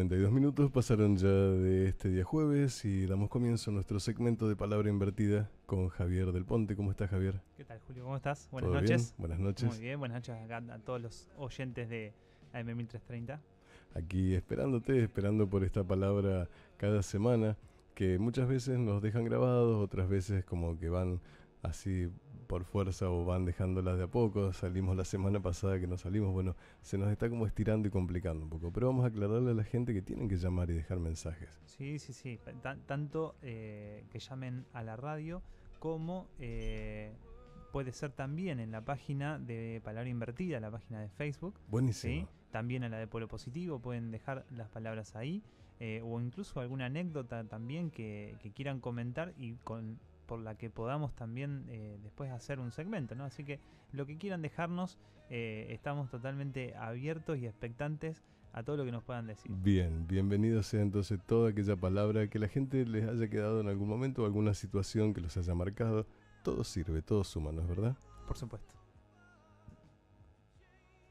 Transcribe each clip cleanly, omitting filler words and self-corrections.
42 minutos pasaron ya de este día jueves y damos comienzo a nuestro segmento de Palabra Invertida con Javier del Ponte. ¿Cómo estás, Javier? ¿Qué tal, Julio? ¿Cómo estás? Buenas ¿Todo noches. bien? Buenas noches. Muy bien, buenas noches acá a todos los oyentes de AM1330. Aquí esperándote, esperando por esta palabra cada semana, que muchas veces nos dejan grabados, otras veces como que van así por fuerza o van dejándolas de a poco. Salimos la semana pasada que no salimos, bueno, se nos está como estirando y complicando un poco, pero vamos a aclararle a la gente que tienen que llamar y dejar mensajes. Sí, tanto que llamen a la radio como puede ser también en la página de Palabra Invertida, la página de Facebook. Buenísimo. ¿Sí? También a la de Pueblo Positivo pueden dejar las palabras ahí, o incluso alguna anécdota también que quieran comentar y por la que podamos también después hacer un segmento, ¿no? Así que lo que quieran dejarnos, estamos totalmente abiertos y expectantes a todo lo que nos puedan decir. Bien, bienvenido sea entonces toda aquella palabra que la gente les haya quedado en algún momento o alguna situación que los haya marcado. Todo sirve, todo suma, ¿no es verdad? Por supuesto.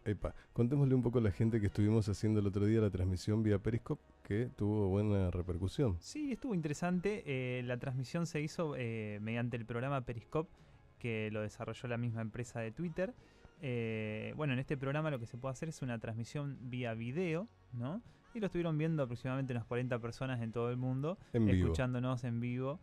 Epa, contémosle un poco a la gente que estuvimos haciendo el otro día la transmisión vía Periscope, que tuvo buena repercusión. Sí, estuvo interesante. La transmisión se hizo mediante el programa Periscope, que lo desarrolló la misma empresa de Twitter. Bueno, en este programa lo que se puede hacer es una transmisión vía video, ¿no? Y lo estuvieron viendo aproximadamente unas 40 personas en todo el mundo, escuchándonos en vivo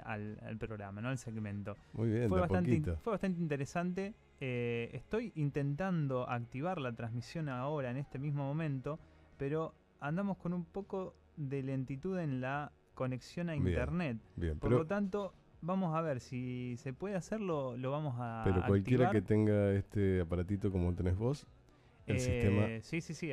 al programa, ¿no? Al segmento. Muy bien, fue bastante interesante. Estoy intentando activar la transmisión ahora en este mismo momento, pero andamos con un poco de lentitud en la conexión a internet. Bien, por lo tanto, vamos a ver si se puede hacerlo, lo vamos a Pero cualquiera activar. Que tenga este aparatito como tenés vos, el sistema... Sí,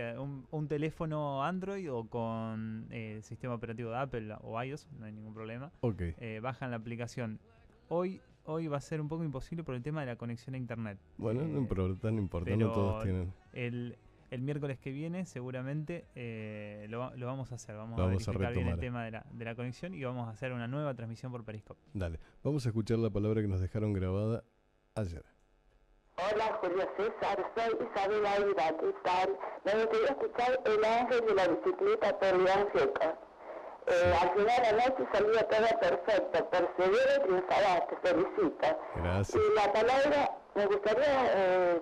un teléfono Android o con sistema operativo de Apple o iOS, no hay ningún problema. Okay. Bajan la aplicación. Hoy va a ser un poco imposible por el tema de la conexión a internet. Bueno, no importa, no todos tienen. El miércoles que viene seguramente lo vamos a hacer. Vamos a verificar bien el tema de la conexión y vamos a hacer una nueva transmisión por Periscope. Dale, vamos a escuchar la palabra que nos dejaron grabada ayer. Hola Julio César, soy Isabel Aida, ¿qué tal? Me gustaría escuchar El ángel de la bicicleta por León Gieco. Al final de la noche salía todo perfecto, persevera y triunfarás, te felicito. Gracias. Y la palabra, me gustaría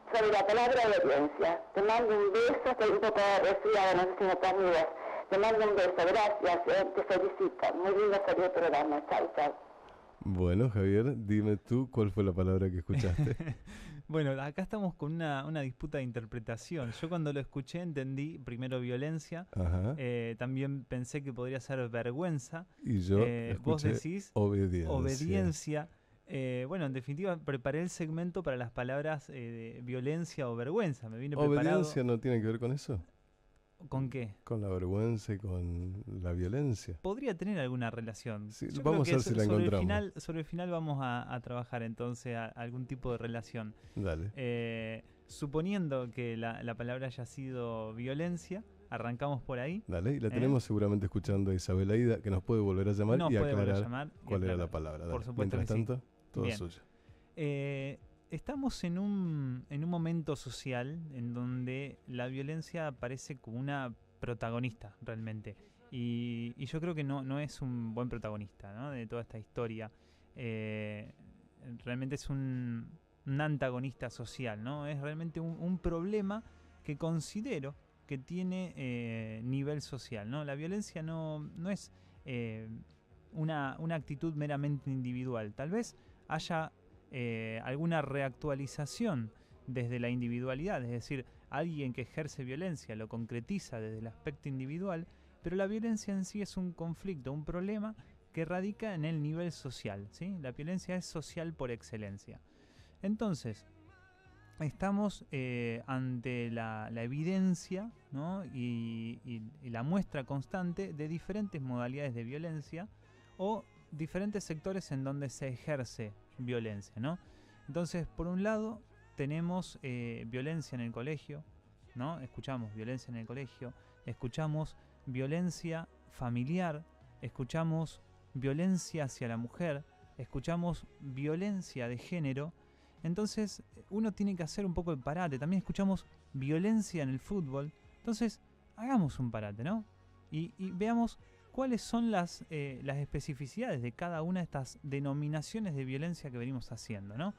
sobre la palabra obediencia. Te mando un beso, estoy un poco resfriada, no sé si me estás mirando. Te mando un beso, gracias, te felicito. Muy lindo salió el programa, chao. Bueno, Javier, dime tú cuál fue la palabra que escuchaste. Bueno, acá estamos con una disputa de interpretación. Yo cuando lo escuché entendí primero violencia, también pensé que podría ser vergüenza. Y yo vos decís obediencia. Bueno, en definitiva preparé el segmento para las palabras de violencia o vergüenza. Me vine ¿Obediencia preparado. no tiene que ver con eso? ¿Con qué? Con la vergüenza y con la violencia. Podría tener alguna relación. Sí, vamos a ver si la encontramos. Sobre el final vamos a trabajar entonces algún tipo de relación. Dale. Suponiendo que la palabra haya sido violencia, arrancamos por ahí. Dale, y la tenemos seguramente escuchando a Isabel Aida, que nos puede volver a llamar y aclarar cuál era la palabra. Por supuesto. Mientras tanto, todo bien. suyo. Estamos en un momento social en donde la violencia aparece como una protagonista realmente. Y yo creo que no es un buen protagonista, ¿no? De toda esta historia. Realmente es un antagonista social, ¿no? Es realmente un problema que considero que tiene nivel social, ¿no? La violencia no es una actitud meramente individual. Tal vez haya alguna reactualización desde la individualidad, es decir, alguien que ejerce violencia lo concretiza desde el aspecto individual, pero la violencia en sí es un conflicto, un problema que radica en el nivel social, ¿sí? La violencia es social por excelencia. Entonces, estamos ante la evidencia, ¿no? y la muestra constante de diferentes modalidades de violencia o diferentes sectores en donde se ejerce violencia, ¿no? Entonces, por un lado, tenemos violencia en el colegio, ¿no? Escuchamos violencia en el colegio, escuchamos violencia familiar, escuchamos violencia hacia la mujer, escuchamos violencia de género. Entonces, uno tiene que hacer un poco de parate. También escuchamos violencia en el fútbol. Entonces, hagamos un parate, ¿no? Y veamos cuáles son las especificidades de cada una de estas denominaciones de violencia que venimos haciendo, ¿no?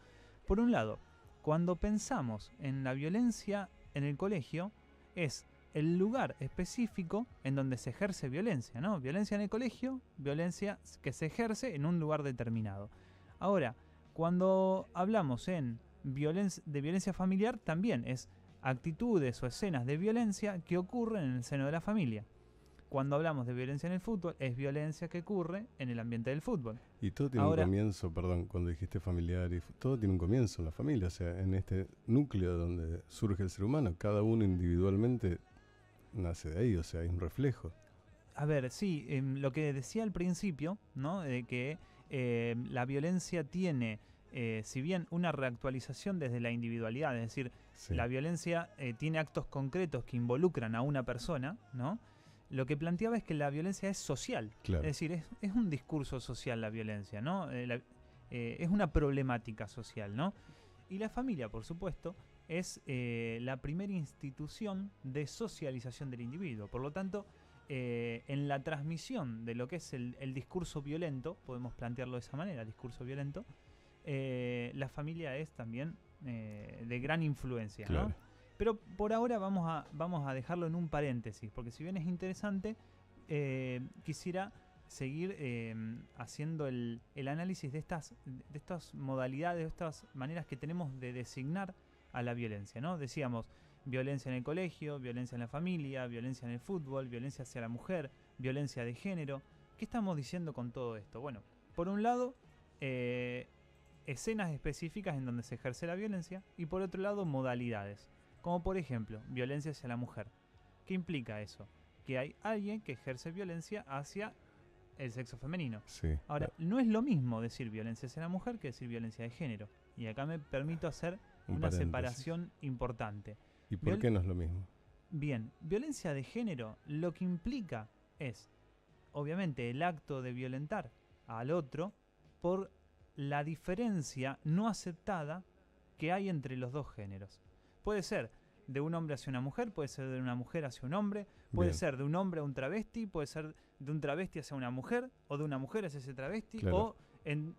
Por un lado, cuando pensamos en la violencia en el colegio, es el lugar específico en donde se ejerce violencia, ¿no? Violencia en el colegio, violencia que se ejerce en un lugar determinado. Ahora, cuando hablamos de violencia familiar, también es actitudes o escenas de violencia que ocurren en el seno de la familia. Cuando hablamos de violencia en el fútbol, es violencia que ocurre en el ambiente del fútbol. Y todo tiene un comienzo, perdón, cuando dijiste familiar, todo tiene un comienzo en la familia, o sea, en este núcleo donde surge el ser humano, cada uno individualmente nace de ahí, o sea, hay un reflejo. A ver, sí, lo que decía al principio, ¿no? De que la violencia tiene, si bien una reactualización desde la individualidad, es decir, Sí. la violencia tiene actos concretos que involucran a una persona, ¿no? Lo que planteaba es que la violencia es social, Claro. es decir, es un discurso social la violencia, ¿no? Es una problemática social, ¿no? Y la familia, por supuesto, es la primera institución de socialización del individuo. Por lo tanto, en la transmisión de lo que es el discurso violento, podemos plantearlo de esa manera, discurso violento, la familia es también de gran influencia, Claro. ¿no? Pero por ahora vamos a dejarlo en un paréntesis, porque si bien es interesante, quisiera seguir haciendo el análisis de estas modalidades, de estas maneras que tenemos de designar a la violencia, ¿no? Decíamos, violencia en el colegio, violencia en la familia, violencia en el fútbol, violencia hacia la mujer, violencia de género. ¿Qué estamos diciendo con todo esto? Bueno, por un lado, escenas específicas en donde se ejerce la violencia, y por otro lado, modalidades. Como por ejemplo, violencia hacia la mujer. ¿Qué implica eso? Que hay alguien que ejerce violencia hacia el sexo femenino. Sí. Ahora, no es lo mismo decir violencia hacia la mujer que decir violencia de género. Y acá me permito hacer Un una paréntesis. separación importante. ¿Y por qué no es lo mismo? Bien, violencia de género lo que implica es, obviamente, el acto de violentar al otro por la diferencia no aceptada que hay entre los dos géneros. Puede ser de un hombre hacia una mujer, puede ser de una mujer hacia un hombre, puede Bien. ser de un hombre a un travesti, puede ser de un travesti hacia una mujer, o de una mujer hacia ese travesti, Claro. o,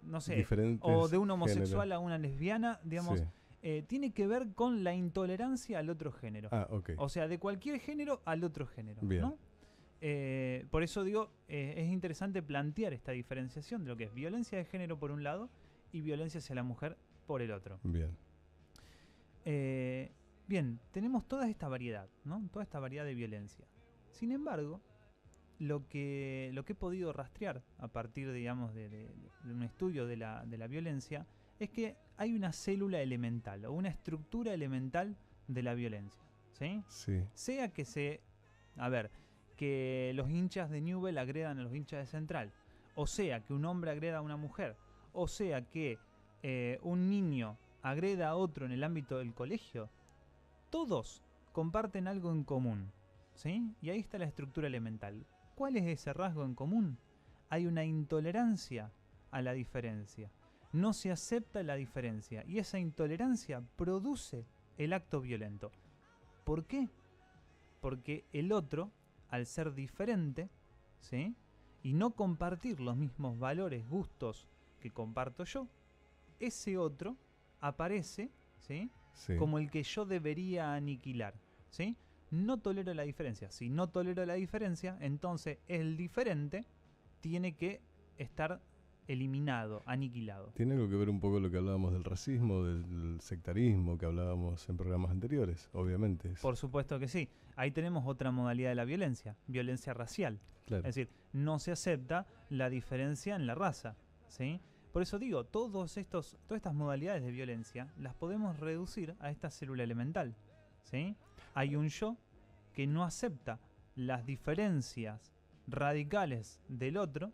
no sé, Diferentes o de un homosexual géneros. a una lesbiana, digamos. Sí. Tiene que ver con la intolerancia al otro género. Ah, ok. O sea, de cualquier género al otro género. Bien. ¿No? Por eso digo, es interesante plantear esta diferenciación de lo que es violencia de género por un lado y violencia hacia la mujer por el otro. Bien. Bien, tenemos toda esta variedad, ¿no? Toda esta variedad de violencia. Sin embargo, lo que he podido rastrear a partir, digamos, de un estudio de la violencia es que hay una célula elemental o una estructura elemental de la violencia, ¿sí? Sí. Sea que los hinchas de Newell agredan a los hinchas de Central, o sea que un hombre agreda a una mujer, o sea que un niño agreda a otro en el ámbito del colegio, todos comparten algo en común, ¿sí? Y ahí está la estructura elemental. ¿Cuál es ese rasgo en común? Hay una intolerancia a la diferencia. No se acepta la diferencia y esa intolerancia produce el acto violento. ¿Por qué? Porque el otro, al ser diferente, ¿sí? Y no compartir los mismos valores, gustos que comparto yo, ese otro aparece, ¿sí? Sí. Como el que yo debería aniquilar, ¿sí? No tolero la diferencia. Si no tolero la diferencia, entonces el diferente tiene que estar eliminado, aniquilado. Tiene algo que ver un poco lo que hablábamos del racismo, del sectarismo que hablábamos en programas anteriores, obviamente. Por supuesto que sí. Ahí tenemos otra modalidad de la violencia racial. Claro. Es decir, no se acepta la diferencia en la raza, ¿sí? Por eso digo, todas estas modalidades de violencia las podemos reducir a esta célula elemental, ¿sí? Hay un yo que no acepta las diferencias radicales del otro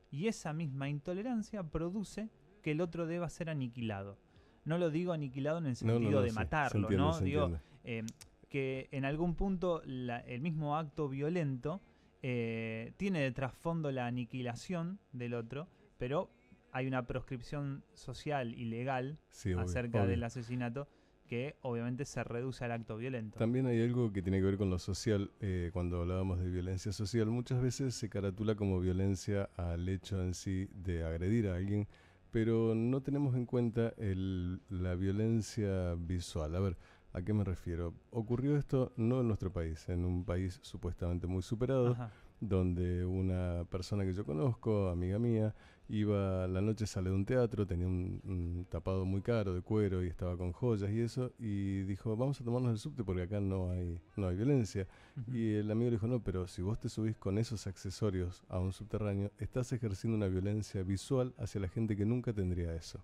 y esa misma intolerancia produce que el otro deba ser aniquilado. No lo digo aniquilado en el sentido de sí, matarlo, se entiende, ¿no? se Digo entiende. que en algún punto el mismo acto violento tiene de trasfondo la aniquilación del otro, pero hay una proscripción social y legal Sí, obvio, acerca obvio. del asesinato que obviamente se reduce al acto violento. También hay algo que tiene que ver con lo social. Cuando hablábamos de violencia social, muchas veces se caratula como violencia al hecho en sí de agredir a alguien, pero no tenemos en cuenta la violencia visual. A ver, ¿a qué me refiero? Ocurrió esto no en nuestro país, en un país supuestamente muy superado, Ajá. donde una persona que yo conozco, amiga mía, iba la noche, sale de un teatro, tenía un tapado muy caro de cuero y estaba con joyas y eso, y dijo, vamos a tomarnos el subte porque acá no hay violencia. Ujú. Y el amigo le dijo, no, pero si vos te subís con esos accesorios a un subterráneo, estás ejerciendo una violencia visual hacia la gente que nunca tendría eso.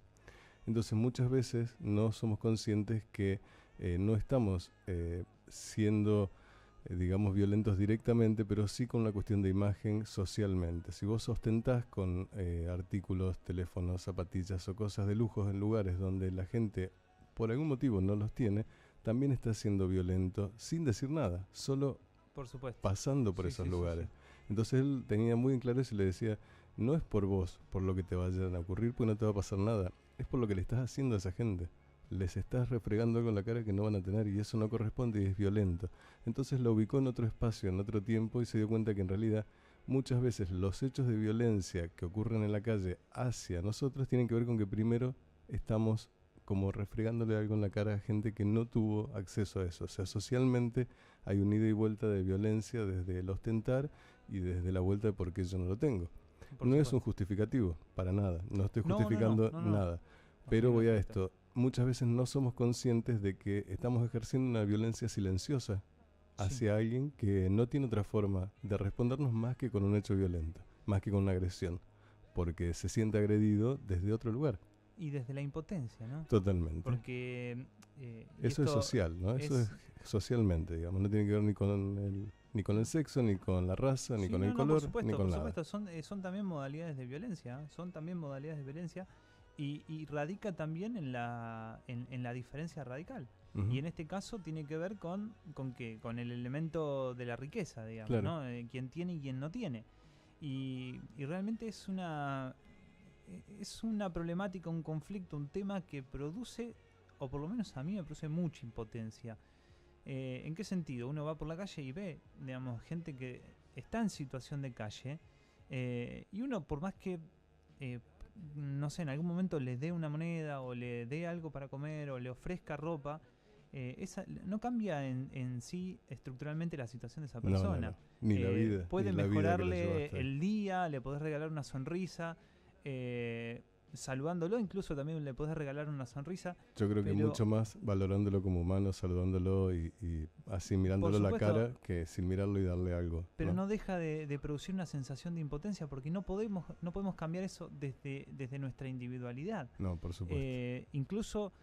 Entonces muchas veces no somos conscientes que no estamos siendo digamos, violentos directamente, pero sí con una cuestión de imagen socialmente. Si vos ostentás con artículos, teléfonos, zapatillas o cosas de lujos en lugares donde la gente por algún motivo no los tiene, también estás siendo violento sin decir nada, solo Por supuesto. pasando por Sí, esos sí, sí, lugares. sí. Entonces él tenía muy en claro eso y le decía, no es por vos, por lo que te vayan a ocurrir, porque no te va a pasar nada, es por lo que le estás haciendo a esa gente. Les estás refregando algo en la cara que no van a tener y eso no corresponde y es violento. Entonces lo ubicó en otro espacio, en otro tiempo y se dio cuenta que en realidad muchas veces los hechos de violencia que ocurren en la calle hacia nosotros tienen que ver con que primero estamos como refregándole algo en la cara a gente que no tuvo acceso a eso. O sea, socialmente hay un ida y vuelta de violencia desde el ostentar y desde la vuelta de por qué yo no lo tengo. Por No es supuesto. un justificativo, para nada. No estoy No, no, justificando no, no. nada. No, Pero en voy a absoluto. esto. Muchas veces no somos conscientes de que estamos ejerciendo una violencia silenciosa Sí. hacia alguien que no tiene otra forma de respondernos más que con un hecho violento, más que con una agresión, porque se siente agredido desde otro lugar. Y desde la impotencia, ¿no? Totalmente. Porque y Eso es esto social, ¿no? Eso es socialmente, digamos. No tiene que ver ni con el sexo, ni con la raza, ni Sí, con no, el no, por color, supuesto, ni con por nada. supuesto. Son también modalidades de violencia, ¿eh? Son también modalidades de violencia y radica también en la diferencia radical. Ujú. Y en este caso tiene que ver con el elemento de la riqueza, digamos, Claro. ¿no? Quien tiene y quien no tiene. Y realmente es una problemática, un conflicto, un tema que produce, o por lo menos a mí me produce mucha impotencia. ¿En qué sentido? Uno va por la calle y ve, digamos, gente que está en situación de calle y uno, por más que, no sé, en algún momento le dé una moneda o le dé algo para comer o le ofrezca ropa, no cambia en sí estructuralmente la situación de esa No, persona. Ni la vida. Puede ni la vida que lo llevó mejorarle hasta ahí. el día, le podés regalar una sonrisa, saludándolo, incluso también le podés regalar una sonrisa. Yo creo que pero- mucho más valorándolo como humano, saludándolo y así mirándolo la supuesto. cara que sin mirarlo y darle algo. Pero no deja de producir una sensación de impotencia porque no podemos cambiar eso desde nuestra individualidad. No, por supuesto. Incluso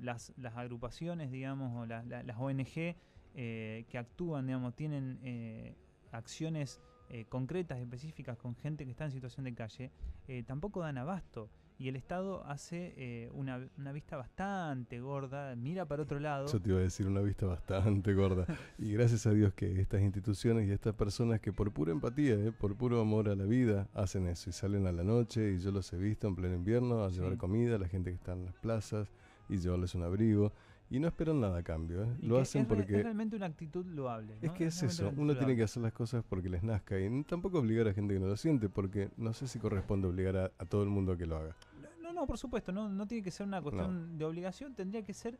las agrupaciones, digamos, o las ONG que actúan, digamos, tienen acciones concretas, específicas con gente que está en situación de calle, tampoco dan abasto. Y el Estado hace una vista bastante gorda, mira para otro lado. Yo te iba a decir una vista bastante gorda. Y gracias a Dios que estas instituciones y estas personas que por pura empatía, por puro amor a la vida, hacen eso. Y salen a la noche y yo los he visto en pleno invierno a llevar Sí. comida a la gente que está en las plazas y llevarles un abrigo. Y no esperan nada a cambio. Y Lo que hacen es porque... realmente una actitud loable, ¿no? Es que es realmente eso, una actitud uno tiene que loable. hacer las cosas porque les nazca y tampoco obligar a gente que no lo siente, porque no sé si corresponde obligar a todo el mundo a que lo haga. No, por supuesto, no tiene que ser una cuestión de obligación, tendría que ser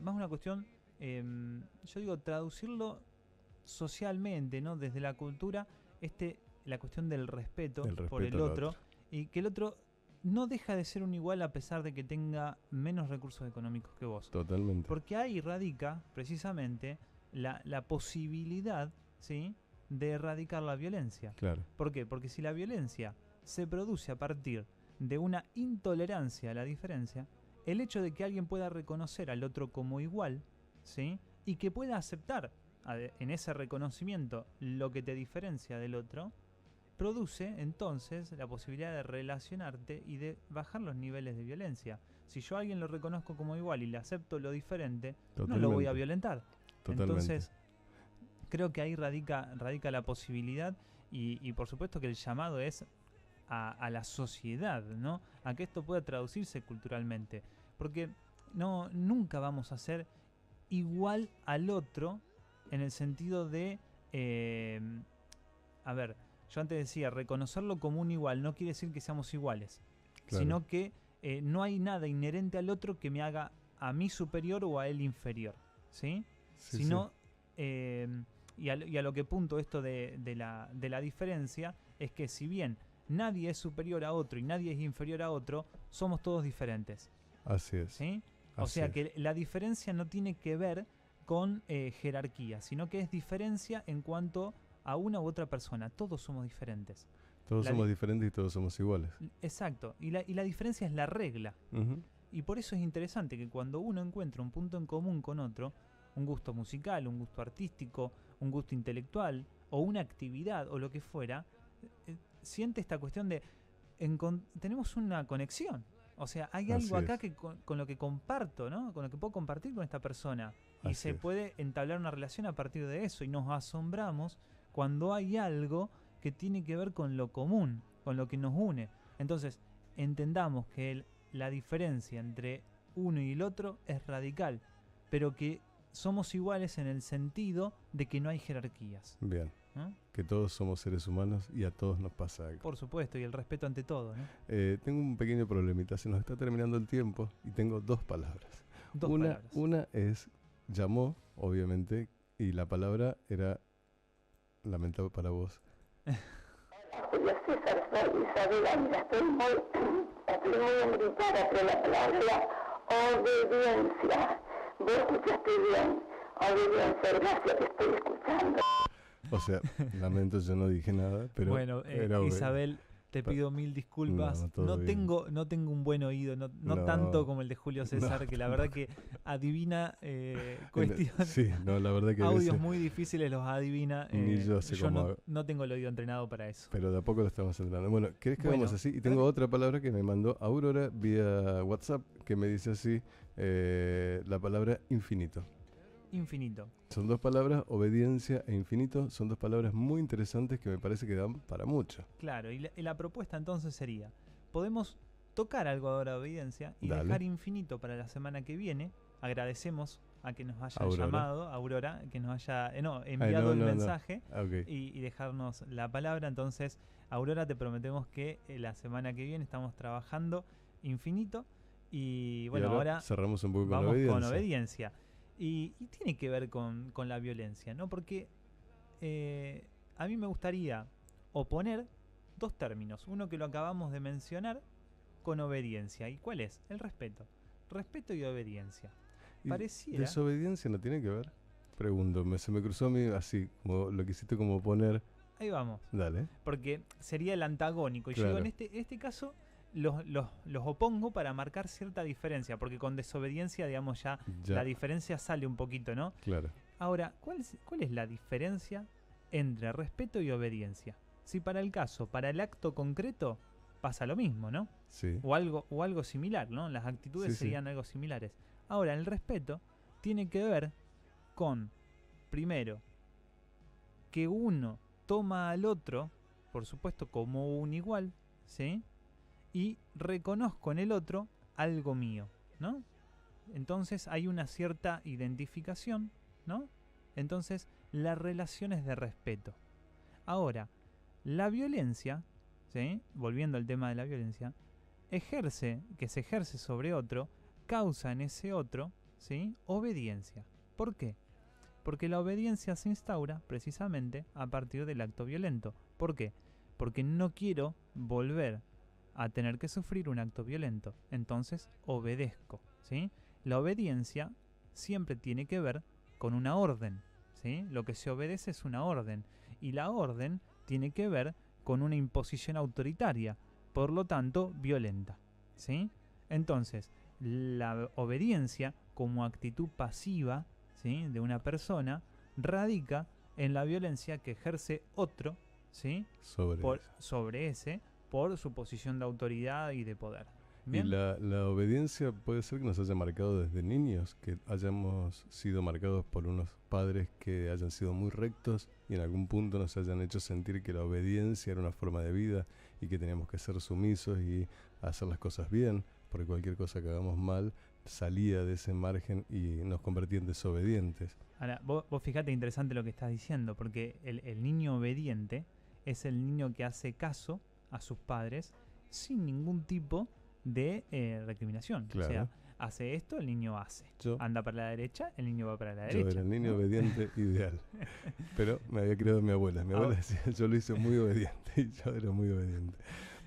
más una cuestión, yo digo, traducirlo socialmente, ¿no? Desde la cultura, la cuestión del respeto por el respeto al otro, otro. y que el otro no deja de ser un igual a pesar de que tenga menos recursos económicos que vos. Totalmente. Porque ahí radica precisamente la posibilidad, ¿sí?, de erradicar la violencia. Claro. ¿Por qué? Porque si la violencia se produce a partir de una intolerancia a la diferencia, el hecho de que alguien pueda reconocer al otro como igual, ¿sí?, y que pueda aceptar en ese reconocimiento lo que te diferencia del otro, produce entonces la posibilidad de relacionarte y de bajar los niveles de violencia. Si yo a alguien lo reconozco como igual y le acepto lo diferente, no lo voy a Totalmente. violentar. Totalmente. Entonces, creo que ahí radica la posibilidad y por supuesto que el llamado es a la sociedad, ¿no?, a que esto pueda traducirse culturalmente. Porque nunca vamos a ser igual al otro en el sentido de, a ver, yo antes decía, reconocerlo como un igual no quiere decir que seamos iguales, Claro. sino que no hay nada inherente al otro que me haga a mí superior o a él inferior, ¿sí? Sí, Sino, y a lo que punto esto de la diferencia es que si bien nadie es superior a otro y nadie es inferior a otro, somos todos diferentes, así es. ¿sí? O Así sea es. que la diferencia no tiene que ver con jerarquía, sino que es diferencia en cuanto a una u otra persona. Todos somos diferentes. Todos la somos di- diferentes y todos somos iguales. Exacto. Y la diferencia es la regla. Ujú. Y por eso es interesante que cuando uno encuentra un punto en común con otro, un gusto musical, un gusto artístico, un gusto intelectual, o una actividad, o lo que fuera, siente esta cuestión de tenemos una conexión. O sea, hay Así algo acá es. que con lo que comparto, ¿no? Con lo que puedo compartir con esta persona. Y Así se es. puede entablar una relación a partir de eso. Y nos asombramos cuando hay algo que tiene que ver con lo común, con lo que nos une. Entonces, entendamos que la diferencia entre uno y el otro es radical, pero que somos iguales en el sentido de que no hay jerarquías, Bien. ¿no? Que todos somos seres humanos y a todos nos pasa algo. Por supuesto, y el respeto ante todo, ¿no? Tengo un pequeño problemita. Se nos está terminando el tiempo y tengo dos palabras. Dos una, palabras. una es llamó, obviamente, y la palabra era lamentable para vos. Julio César, soy Isabel Ávila, estoy muy embriagada, pero la palabra es la obediencia. Vos escuchaste bien, obediencia, gracias, te estoy escuchando. O sea, lamento, yo no dije nada, pero Bueno, era Isabel, te pido mil disculpas. No, todo No, bien. tengo un buen oído, no No, tanto como el de Julio César, no, que la verdad que adivina cuestiones. Sí, no, la verdad que a Audios veces, muy difíciles los adivina. Ni yo sé cómo no, hago. no tengo el oído entrenado para eso. pero de a poco lo estamos entrando. Bueno, ¿querés que Bueno, hagamos así? Y tengo otra palabra que me mandó Aurora vía WhatsApp que me dice así, la palabra infinito. Infinito. Son dos palabras, obediencia e infinito, son dos palabras muy interesantes que me parece que dan para mucho. Claro, y la propuesta entonces sería, podemos tocar algo ahora de obediencia y Dale. dejar infinito para la semana que viene. Agradecemos a que nos haya Aurora. llamado, Aurora, que nos haya enviado el mensaje. Ah, ok. Y dejarnos la palabra. Entonces, Aurora, te prometemos que la semana que viene estamos trabajando infinito. Y bueno, Y ahora cerramos un poco con vamos obediencia. con obediencia. Y tiene que ver con la violencia, ¿no? Porque a mí me gustaría oponer dos términos. Uno que lo acabamos de mencionar con obediencia. ¿Y cuál es? El respeto. Respeto y obediencia. ¿Y Pareciera... desobediencia no tiene que ver? Pregunto, se me cruzó a mí así, como lo quisiste como poner. Ahí vamos. Dale. Porque sería el antagónico. Y Claro. yo digo, en este caso los opongo para marcar cierta diferencia, porque con desobediencia, digamos, ya Ya, la diferencia sale un poquito, ¿no? claro. Ahora, ¿cuál es la diferencia entre respeto y obediencia? Si para el acto concreto pasa lo mismo, ¿no? Sí. O algo similar, ¿no? Las actitudes Sí, sí. serían algo similares. Ahora, el respeto tiene que ver con, primero, que uno toma al otro, por supuesto, como un igual, ¿sí? Y reconozco en el otro algo mío, ¿no? Entonces hay una cierta identificación, ¿no? Entonces la relación es de respeto. Ahora, la violencia, ¿sí? Volviendo al tema de la violencia, que se ejerce sobre otro, causa en ese otro, ¿sí? Obediencia. ¿Por qué? Porque la obediencia se instaura precisamente a partir del acto violento. ¿Por qué? Porque no quiero volver a tener que sufrir un acto violento. Entonces obedezco, ¿sí? La obediencia siempre tiene que ver con una orden, ¿sí? Lo que se obedece es una orden. Y la orden tiene que ver con una imposición autoritaria, por lo tanto violenta, ¿sí? Entonces, la obediencia como actitud pasiva, ¿sí? De una persona radica en la violencia que ejerce otro, ¿sí? Sobre ese, por su posición de autoridad y de poder. Y ¿Bien? la obediencia puede ser que nos haya marcado desde niños, que hayamos sido marcados por unos padres que hayan sido muy rectos y en algún punto nos hayan hecho sentir que la obediencia era una forma de vida y que teníamos que ser sumisos y hacer las cosas bien. porque cualquier cosa que hagamos mal salía de ese margen y nos convertía en desobedientes. Ahora, vos fijate interesante lo que estás diciendo, porque el niño obediente es el niño que hace caso a sus padres sin ningún tipo de recriminación. Claro. O sea, hace esto, el niño hace. Yo, Anda para la derecha, el niño va para la yo derecha. era el niño ¿no? obediente ideal, pero me había criado mi abuela. Mi abuela decía, yo lo hice muy obediente y yo era muy obediente.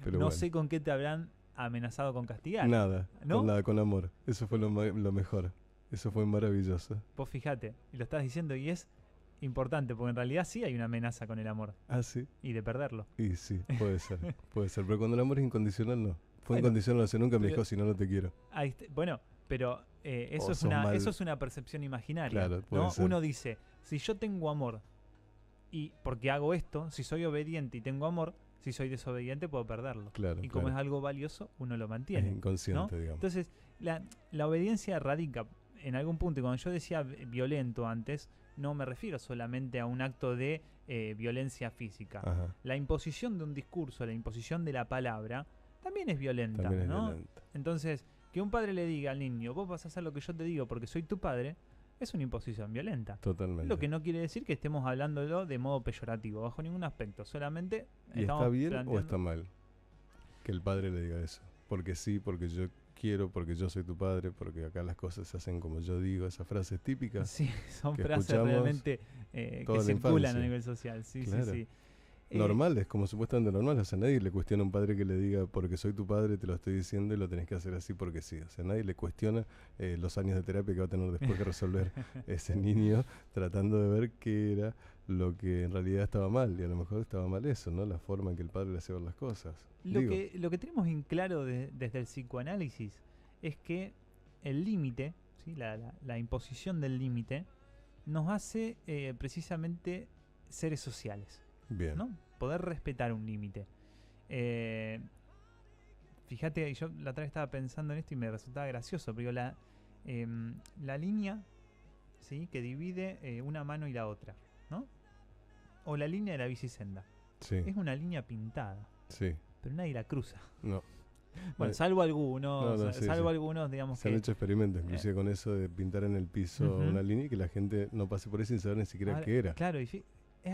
Pero no bueno, sé con qué te habrán amenazado con castigar. nada, ¿No? con amor. Eso fue lo mejor. Eso fue maravilloso. Vos fijate, y lo estás diciendo y es importante, porque en realidad sí hay una amenaza con el amor Ah, sí. y de perderlo. Y sí, puede ser, puede ser. Pero cuando el amor es incondicional, no. Fue Bueno, incondicional hace nunca, me pero- dijo, si no, no te quiero. Bueno, pero eso, O es sos mal. eso es una percepción imaginaria. Claro, puede ¿no? ser. Uno dice, si yo tengo amor y porque hago esto, si soy obediente y tengo amor, si soy desobediente puedo perderlo. Claro, Y como claro. es algo valioso, uno lo Es mantiene. inconsciente, digamos. Entonces, la obediencia radica en algún punto. Y cuando yo decía violento antes, no me refiero solamente a un acto de violencia física. Ajá, La imposición de un discurso, la imposición de la palabra, también es violenta. también es ¿no? violento. Entonces, que un padre le diga al niño, vos vas a hacer lo que yo te digo porque soy tu padre, es una imposición violenta. Totalmente. Lo que no quiere decir que estemos hablándolo de modo peyorativo, bajo ningún aspecto. Solamente ¿Y estamos está bien o planteando- está mal que el padre le diga eso? Porque sí, porque yo quiero, porque yo soy tu padre, porque acá las cosas se hacen como yo digo, esas frases típicas. Sí, son que frases escuchamos realmente toda que la circulan infancia. a nivel social. Sí, Claro. sí, sí. Normales, como supuestamente normales. O sea, nadie le cuestiona a un padre que le diga, porque soy tu padre, te lo estoy diciendo y lo tenés que hacer así porque sí. O sea, nadie le cuestiona los años de terapia que va a tener después que resolver ese niño, tratando de ver qué era lo que en realidad estaba mal. Y a lo mejor estaba mal eso, ¿no? La forma en que el padre le hacía ver las cosas. Digo, Lo que tenemos en claro desde el psicoanálisis es que el límite, ¿sí? la imposición del límite, nos hace precisamente seres sociales. bien. ¿No? Poder respetar un límite. Fíjate, yo la otra vez estaba pensando en esto y me resultaba gracioso, pero la línea, ¿sí? Que divide una mano y la otra, ¿no? O la línea de la bicisenda. Sí, Es una línea pintada, sí. pero nadie la cruza. No. Bueno, Eh, salvo algunos, no, sí, salvo sí. algunos, digamos Se han que... hecho experimentos, inclusive con eso de pintar en el piso Ujú. una línea y que la gente no pase por ahí sin saber ni siquiera Ahora, qué era. Claro, es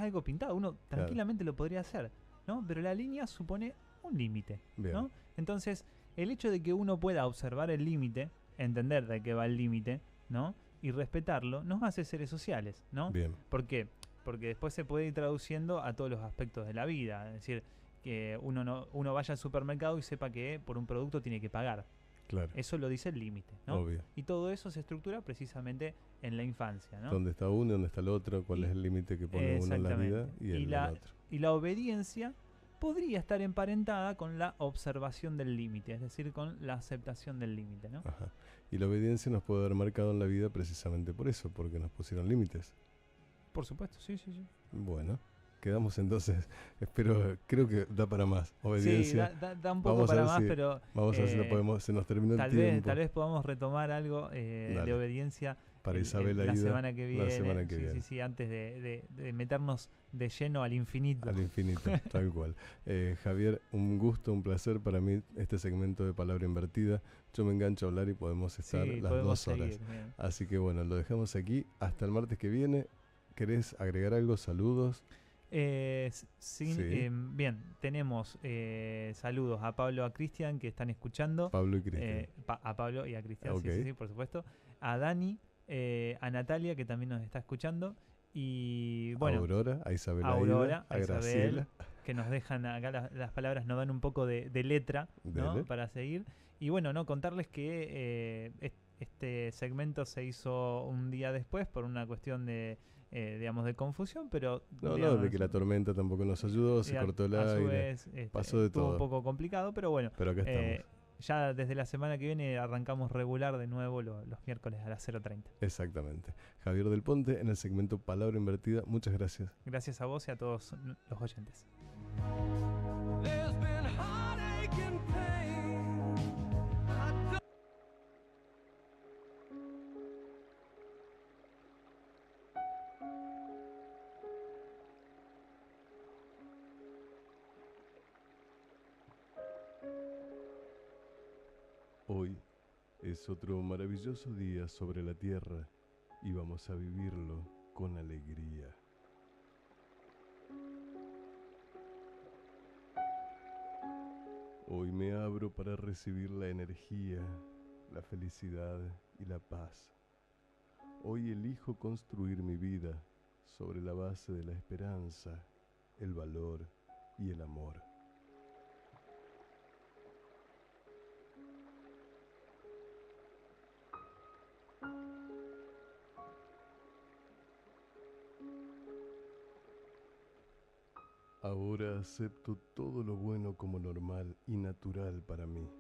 algo pintado, uno tranquilamente lo podría hacer, ¿no? Pero la línea supone un límite, Bien. ¿no? Entonces, el hecho de que uno pueda observar el límite, entender de qué va el límite, ¿no? Y respetarlo, nos hace seres sociales, ¿no? Bien. ¿Por qué? Porque después se puede ir traduciendo a todos los aspectos de la vida. Es decir, que uno vaya al supermercado y sepa que por un producto tiene que pagar. Claro. Eso lo dice el límite, ¿no? Obvio. Y todo eso se estructura precisamente en la infancia, ¿no? ¿Dónde está uno y dónde está el otro? ¿Cuál Y- es el límite que pone uno en la vida Exactamente. y el otro? Y la obediencia podría estar emparentada con la observación del límite, es decir, con la aceptación del límite, ¿no? Ajá. Y la obediencia nos puede haber marcado en la vida precisamente por eso, porque nos pusieron límites. Por supuesto, sí, sí, sí. Bueno, quedamos entonces. Creo que da para más. Sí, Obediencia. da un poco Vamos a para ver más, si- pero Vamos a ver si lo podemos, se nos terminó el tiempo. tal vez podamos retomar algo de Dale. obediencia Para Isabel la Aida, semana que viene. la semana que Sí, viene. sí, sí, antes de meternos de lleno al infinito. Al infinito, tal cual. Javier, un gusto, un placer para mí este segmento de Palabra Invertida. Yo me engancho a hablar y podemos estar Sí, las podemos 2 horas. seguir, bien. Así que bueno, lo dejamos aquí. Hasta el martes que viene. ¿Querés agregar algo? Saludos. Sí. Bien, tenemos saludos a Pablo, a Cristian que están escuchando. Pablo y Cristian. A Pablo y a Cristian, Ok. sí, sí, sí, por supuesto. A Dani, a Natalia que también nos está escuchando. Y bueno, a Aurora, a Isabel a Aurora, Aida, a a Isabel, Graciela. que nos dejan acá las palabras, nos dan un poco de letra, ¿no? Dele. Para seguir. Y bueno, no contarles que este segmento se hizo un día después por una cuestión de, digamos, de confusión, pero... No, digamos, de que la tormenta tampoco nos ayudó, se y cortó el a su aire. vez, pasó de estuvo todo. un poco complicado, pero bueno, Pero acá estamos. ya desde la semana que viene arrancamos regular de nuevo los miércoles a las 0:30. Exactamente. Javier del Ponte en el segmento Palabra Invertida. Muchas gracias. Gracias a vos y a todos los oyentes. There's been heartache and pain. I don't Hoy Es otro maravilloso día sobre la tierra y vamos a vivirlo con alegría. Hoy me abro para recibir la energía, la felicidad y la paz. Hoy elijo construir mi vida sobre la base de la esperanza, el valor y el amor. Ahora acepto todo lo bueno como normal y natural para mí.